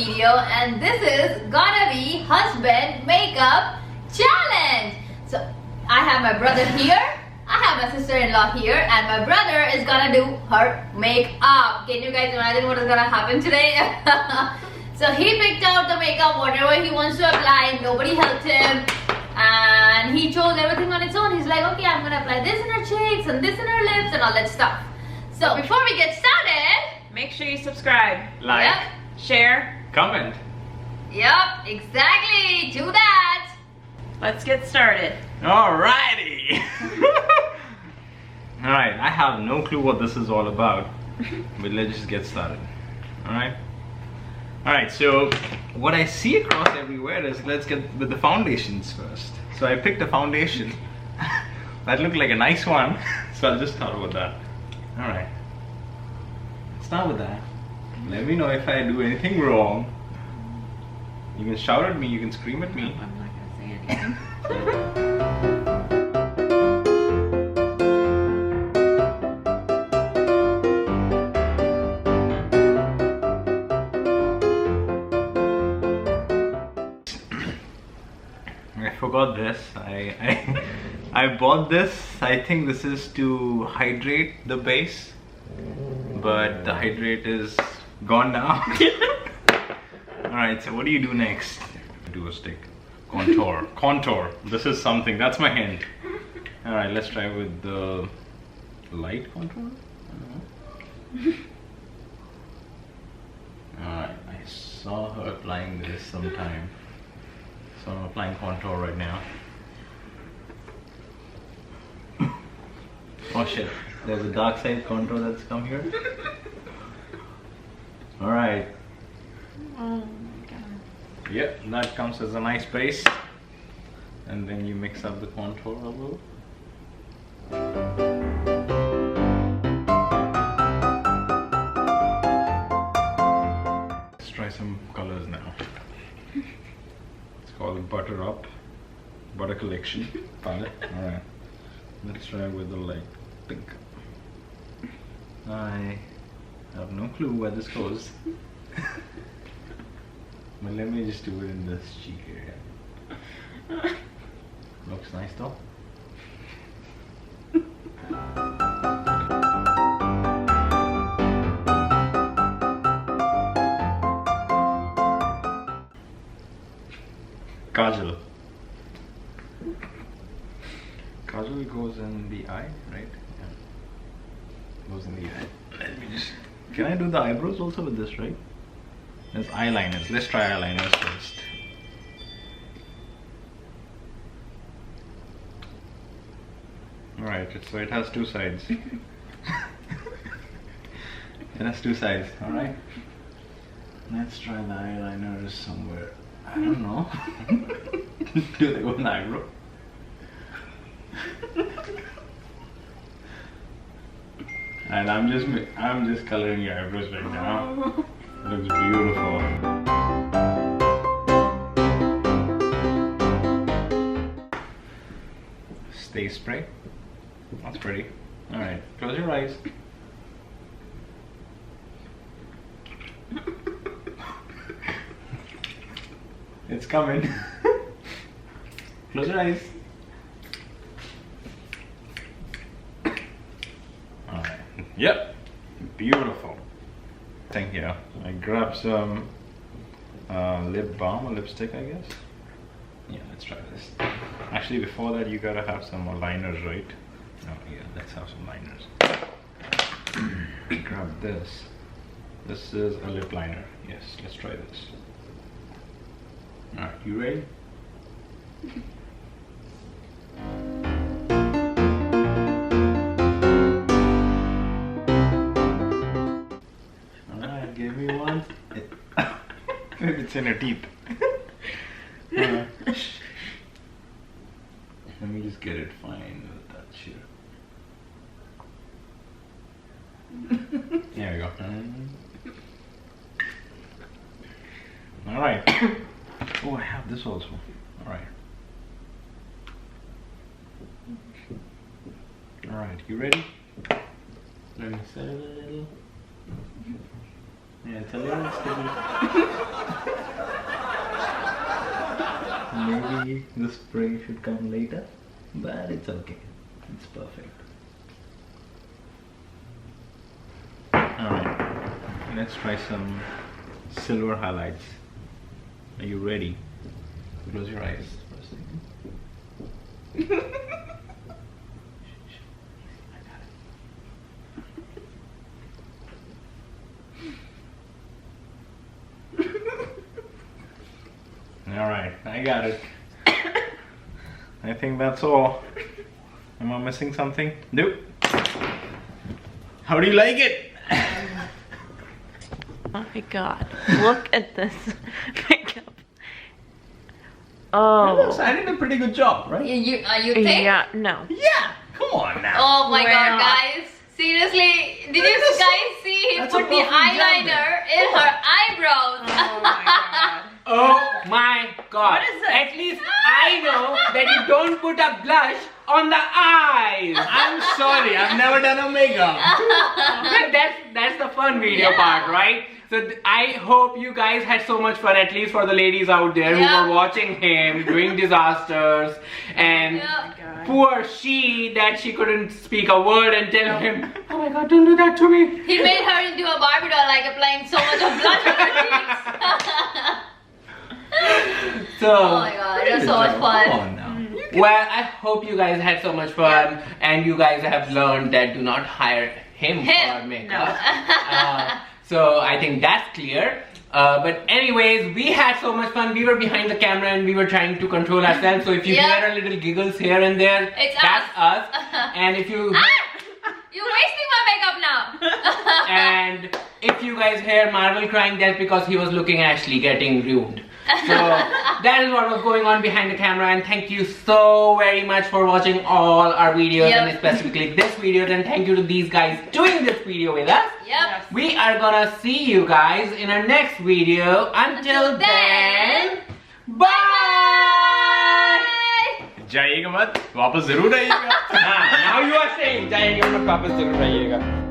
video, and this is gonna be husband makeup challenge. So I have my brother here, I have my sister-in-law here, and my brother is gonna do her makeup. Can you guys imagine what is gonna happen today? So he picked out the makeup, whatever he wants to apply. Nobody helped him, and he chose everything on its own. He's like, okay, I'm gonna apply this in her cheeks and this in her lips and all that stuff. So before we get started, make sure you subscribe, like, share, comment. Yep, exactly. Do that. Let's get started. Alrighty. Alright, I have no clue what this is all about, but let's just get started. Alright. Alright, so what I see across everywhere is, let's get with the foundations first. So I picked a foundation that looked like a nice one, so I'll just start with that. Alright. Start with that. Let me know if I do anything wrong. You can shout at me, you can scream at me. I'm not gonna say anything. I forgot this. I bought this. I think this is to hydrate the base, but the hydrate is gone now. Alright, so what do you do next? Do a stick. Contour. Contour. This is something. That's my hint. Alright, let's try with the light contour. Alright, I saw her applying this sometime. So I'm applying contour right now. Oh shit, there's a dark side contour that's come here. Alright. Oh my god. Yep, that comes as a nice base. And then you mix up the contour a little. Let's try some colors now. It's called Butter Up. Butter Collection palette. Alright. Let's try with the light pink. I have no clue where this goes. But let me just do it in this cheek area. Looks nice though. Kajal. Kajal goes in the eye, right? Yeah. Goes in the eye. Let me just... Can I do the eyebrows also with this, right? There's eyeliners. Let's try eyeliners first. Alright, so it has two sides. It has two sides, alright? Let's try the eyeliners somewhere. I don't know. Do they go in the eyebrow? And I'm just coloring your eyebrows right now. It looks beautiful. Stay spray. That's pretty. Alright, close your eyes. It's coming. Close your eyes. Alright. Yep. Beautiful. Thank you. I grabbed some lip balm or lipstick, I guess. Yeah, let's try this. Actually, before that, you gotta have some more liners, right? Oh, yeah, let's have some liners. Grab this. This is a lip liner. Yes, let's try this. Alright, you ready? Alright, give me one. It's in your teeth. Let me just get it fine with that here. There we go. Alright. Oh, I have this also. Alright. Alright, you ready? Let me set it a little. Yeah, it's a little sticky. Maybe the spray should come later, but it's okay. It's perfect. Alright, let's try some silver highlights. Are you ready? Close your eyes for a second. Alright, I got it. I think that's all. Am I missing something? Nope. How do you like it? Oh my god. Look at this makeup. Oh. I did a pretty good job, right? You think? Yeah, no. Yeah! Come on now. Oh my Well. god, guys. Seriously, did you guys see he That's a put the perfect job eyeliner in her eyebrows? Oh my god. Oh my god. What is this? At least I know that you don't put a blush on the eyes. I'm sorry, I've never done a makeup. That's the fun video Yeah. part, right? So I hope you guys had so much fun, at least for the ladies out there Yeah. who were watching him doing disasters, and Yeah. poor she that she couldn't speak a word and tell him, oh my god, don't do that to me. He made her into a Barbie doll, like applying so much of blush on her cheeks. So Oh my god, it was so much Come fun. on now. well, I hope you guys had so much fun, and you guys have learned that do not hire him for makeup. So I think that's clear. But anyways, we had so much fun. We were behind the camera and we were trying to control ourselves. So if you Yeah. hear a little giggles here and there, It's that's us. And if you You're wasting my makeup now. and if you guys hear Marvel crying, that's because he was looking at Ashley getting ruined. So that is what was going on behind the camera, and thank you so very much for watching all our videos, Yep. and specifically this video, and thank you to these guys doing this video with us. Yep. We are gonna see you guys in our next video. Until then, bye! जाइएगा मत, वापस जरूर आइएगा. Now you are saying, जाएंगे मत वापस जरूर आइएगा.